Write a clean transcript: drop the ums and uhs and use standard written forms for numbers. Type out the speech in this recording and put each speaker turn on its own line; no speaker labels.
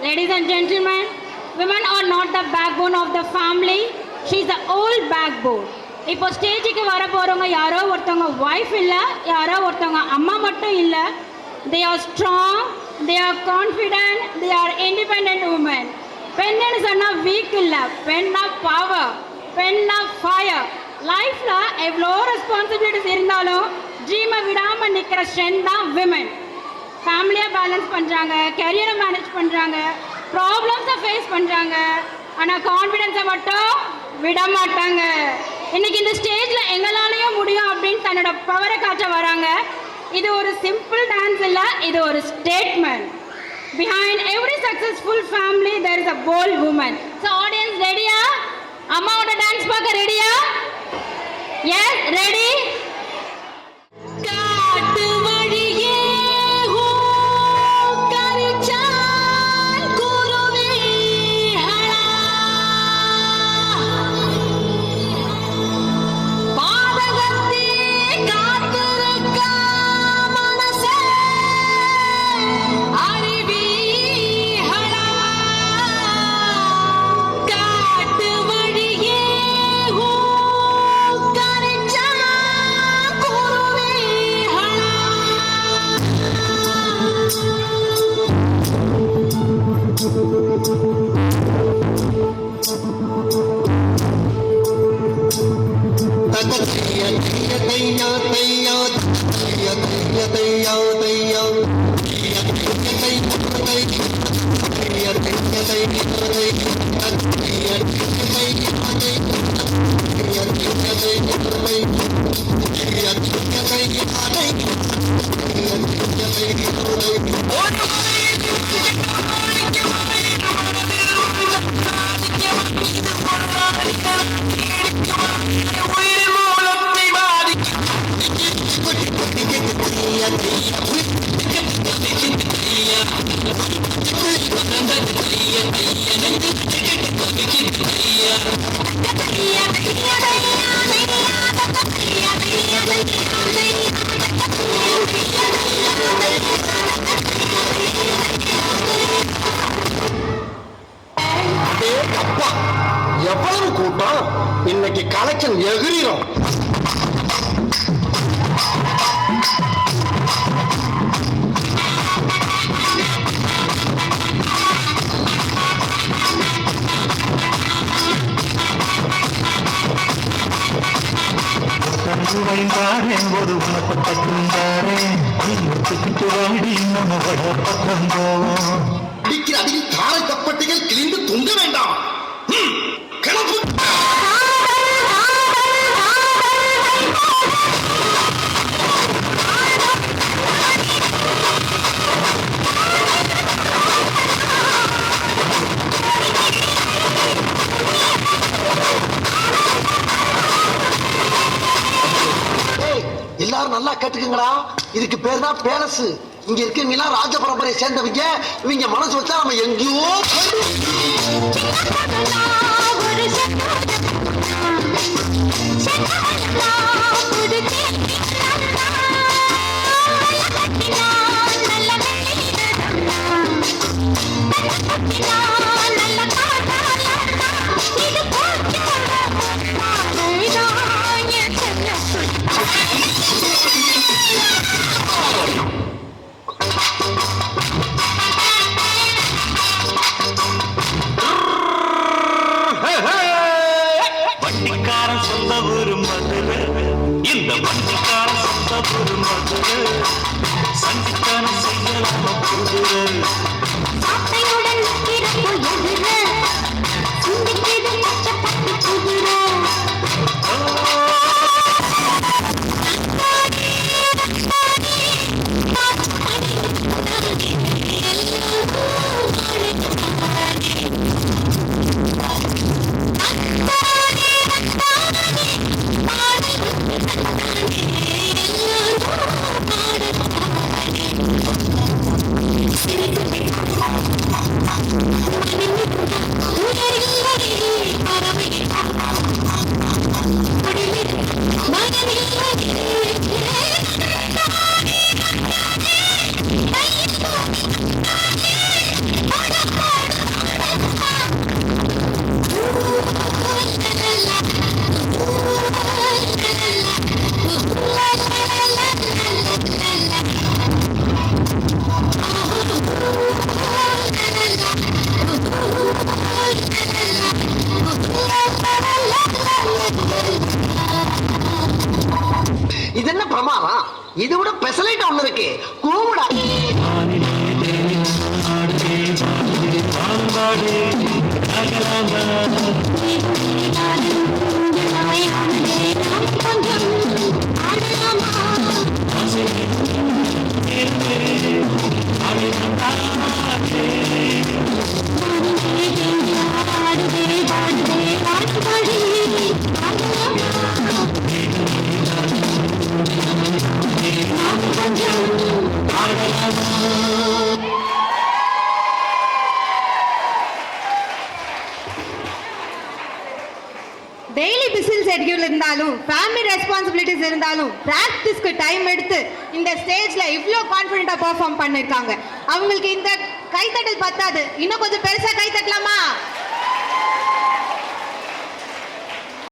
Ladies and gentlemen, women are not the backbone of the family. She is the old backbone. இப்போ ஸ்டேஜுக்கு வர போகிறவங்க யாரோ ஒருத்தவங்க ஒய்ஃப் இல்லை, யாரோ ஒருத்தவங்க அம்மா மட்டும் இல்லை. They are strong, they are confident, they are independent women. பெண்ணுன்னு சொன்னால் வீக் இல்லை, பெண்ணா பவர், பெண்ணா ஃபயர். லைஃப்பில் எவ்வளோ ரெஸ்பான்சிபிலிட்டிஸ் இருந்தாலும் ட்ரீமை விடாமல் நிற்கிற ஸ்ட்ரென்த் தான் விமன். ஃபேமிலியாக பேலன்ஸ் பண்ணுறாங்க, கெரியரை மேனேஜ் பண்ணுறாங்க, ப்ராப்ளம்ஸை ஃபேஸ் பண்ணுறாங்க, ஆனால் கான்ஃபிடென்ஸை மட்டும் விட மாட்டாங்க. இன்னைக்கு இந்த ஸ்டேஜில் எங்களாலேயும் முடியும் அப்படின்னு தன்னோட பவரை காட்ட வராங்க. இது ஒரு சிம்பிள் டான்ஸ் இல்லை, இது ஒரு statement. Behind every successful family there is a bold woman. So audience ரெடியா? அம்மாவோட டான்ஸ் பார்க்க ரெடியா? Yes, ready?
எவ்வளவு கூட்டம் இன்னைக்கு கலெக்ஷன் எகிரிரும்.
ஒரு உனக்கு பட்டுந்தாரே ஒத்துக்கிட்டு வாடி நம்ம வட பக்கம் போவோம்.
அடிக்கிற அடியில் தாரை தப்பட்டைகள் கிழிந்து தொங்க வேண்டாம். கிளம்பு. எல்லாரும் நல்லா கேட்டுக்குங்களா, இதுக்கு பேர் தான் பேலஸ். இங்க இருக்கீங்களா ராஜ பரம்பரையை சேர்ந்தவங்க. இவங்க மனசு வச்சா நம்ம எங்கேயோ
வண்டிக்காரன் சொந்த ஒரு மதுரை, இந்த வண்டிக்காரன் சொந்த ஒரு மதுரை, சண்டிக்காரன் செய்யலாம புதுரை.
இதை விட பெசலைட் ஒண்ணு இருக்கு, கூவுடா.
டெய்லி பிஸி ஷெட்யூல் இருந்தாலும் ஃபேமிலி ரெஸ்பான்சிபிலிட்டிஸ் இருந்தாலும் பிராக்டிஸ்க்கு டைம் எடுத்து இந்த ஸ்டேஜ்ல இவ்வளோ கான்ஃபிடென்ட்டா பெர்ஃபார்ம் பண்ணிருக்காங்க. அவங்களுக்கு இந்த கைத்தட்டல் பத்தாது, இன்னும் கொஞ்சம் பெருசா கை தட்டலாமா?